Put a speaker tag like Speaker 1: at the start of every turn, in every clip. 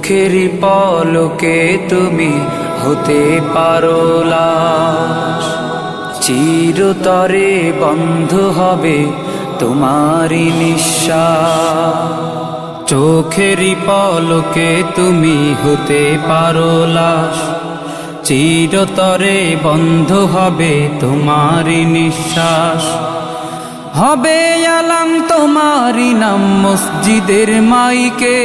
Speaker 1: চোখের পলকে তুমি হতে পারো লাশ, চিরতরে বন্ধ হবে তোমারই নিঃশ্বাস। চোখের পলকে তুমি হতে পারো লাশ, চিরতরে বন্ধ হবে তোমারই নিঃশ্বাস। হবে আলাম তোমারই নাম মসজিদের মাইকে,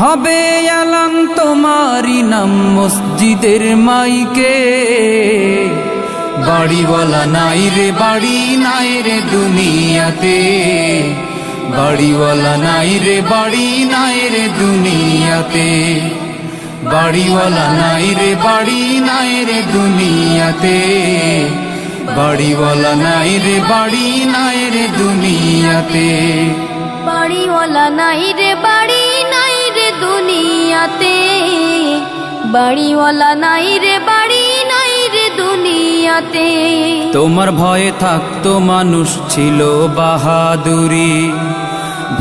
Speaker 1: হবে আলাম তোমারই নাম মসজিদের মাইকে। বাড়িওয়ালা নাই রে বাড়ি নাই রে দুনিয়াতে, বাড়িওয়ালা নাই রে বাড়ি নাই রে দুনিয়াতে। বাড়িওয়ালা নাই রে বাড়ি নাই রে দুনিয়াতে, বাড়িওয়ালা নাই রে বাড়ি নাই রে দুনিয়াতে।
Speaker 2: বাড়িওয়ালা নাই রে বাড়ি নাই রে দুনিয়াতে, বাড়িওয়ালা নাই রে বাড়ি নাই রে দুনিয়াতে।
Speaker 1: তোমার ভয়ে থাকতো মানুষ ছিল বাহাদুরি,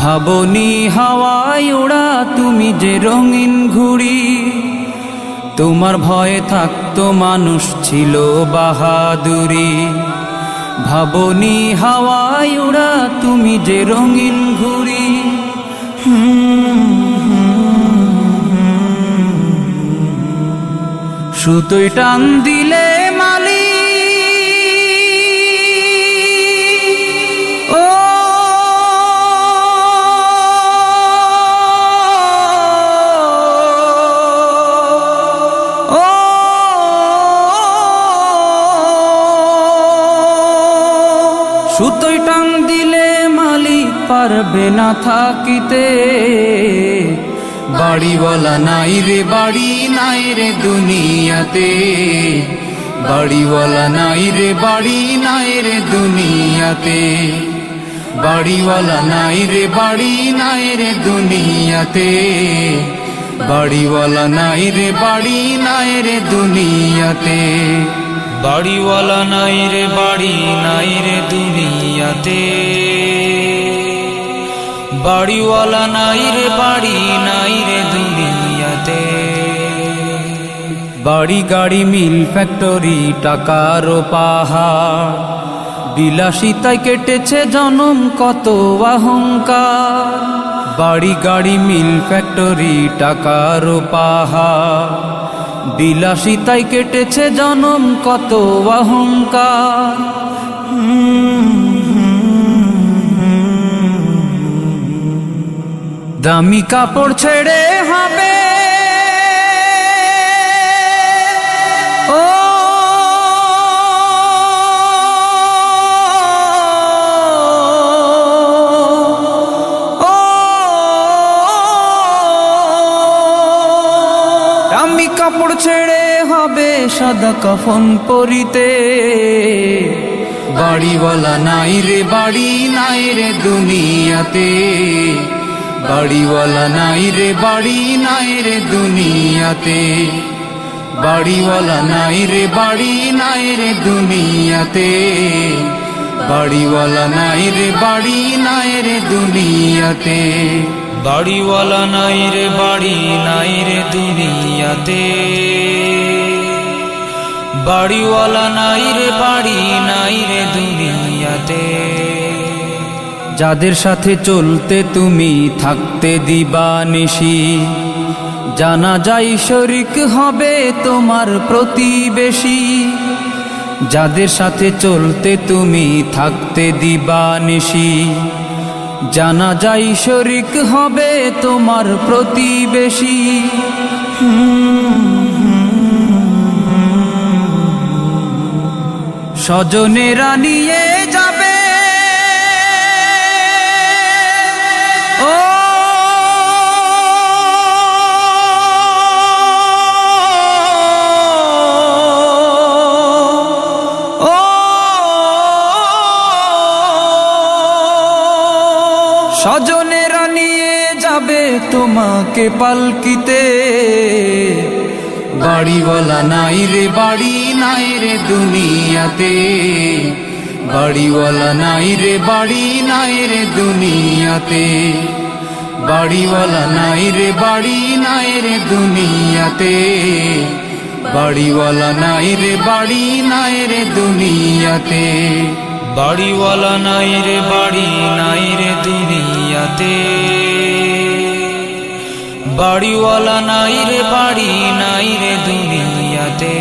Speaker 1: ভাবনি হাওয়ায় ওড়া তুমি যে রঙিন ঘুড়ি। তোমার ভয়ে থাকতো মানুষ ছিল বাহাদুরি, ভাবনি হাওয়ায় ওড়া তুমি যে রঙিন ঘুড়ি। সুতোয় টান দিলে মালি ও সুতোয় টান দিলে মালিক পারবে না থাকিতে। বাড়িওয়ালা নাই রে বাড়ি নাই রে দুনিয়াতে, বাড়িওয়ালা নাই রে বাড়ি নাই রে দুনিয়াতে। বাড়িওয়ালা নাই রে বাড়ি নাই রে দুনিয়াতে, বাড়িওয়ালা নাই রে বাড়ি নাই রে দুনিয়াতে। বাড়িওয়ালা নাই রে বাড়ি নাই রে দুনিয়াতে, বাড়িওয়ালা নাই রে বাড়ি নাই রে দুনিয়াতে। বাড়ি গাড়ি মিল ফ্যাক্টরি টাকার পাহাড়, বিলাসিতায় কেটেছে জনম কত অহংকার। বাড়ি গাড়ি মিল ফ্যাক্টরি টাকার পাহাড়, বিলাসিতায় কেটেছে জনম কত অহংকার। দামি কাপড় ছেড়ে হবে ও দামি কাপড় ছেড়ে হবে সাদা কাফন পরিতে। বাড়িওয়ালা নাই রে বাড়ি নাই রে দুনিয়াতে, বাড়িওয়ালা নাই রে বাড়ি নাই রে দুনিয়াতে। বাড়িওয়ালা নাই রে বাড়ি নাই রে দুনিয়াতে, বাড়িওয়ালা নাই রে বাড়ি নাই রে দুনিয়াতে। বাড়িওয়ালা নাই রে বাড়ি নাই রে দুনিয়াতে, বাড়িওয়ালা নাই রে বাড়ি নাই রে দুনিয়াতে। যাদের সাথে চলতে তুমি থাকতে দিবানিশি, জানা যায় শরিক হবে তোমার প্রতিবেশী। যাদের সাথে চলতে তুমি থাকতে দিবানিশি, জানা যায় শরিক হবে তোমার প্রতিবেশী। স্বজনেরা নিয়ে যাবে ও স্বজনেরা নিয়ে যাবে তোমাকে পালকিতে। বাড়িওয়ালা নাই রে বাড়ি নাই রে দুনিয়াতে, বাড়িওয়ালা নাই রে বাড়ি নাই রে দুনিয়াতে। বাড়িওয়ালা নাই রে বাড়ি নাই রে দুনিয়াতে, বাড়িওয়ালা নাই রে বাড়ি নাই রে দুনিয়াতে,
Speaker 3: বাড়িওয়ালা নাই রে বাড়ি নাই রে দুনিয়াতে, বাড়িওয়ালা নাই রে বাড়ি নাই রে দুনিয়াতে।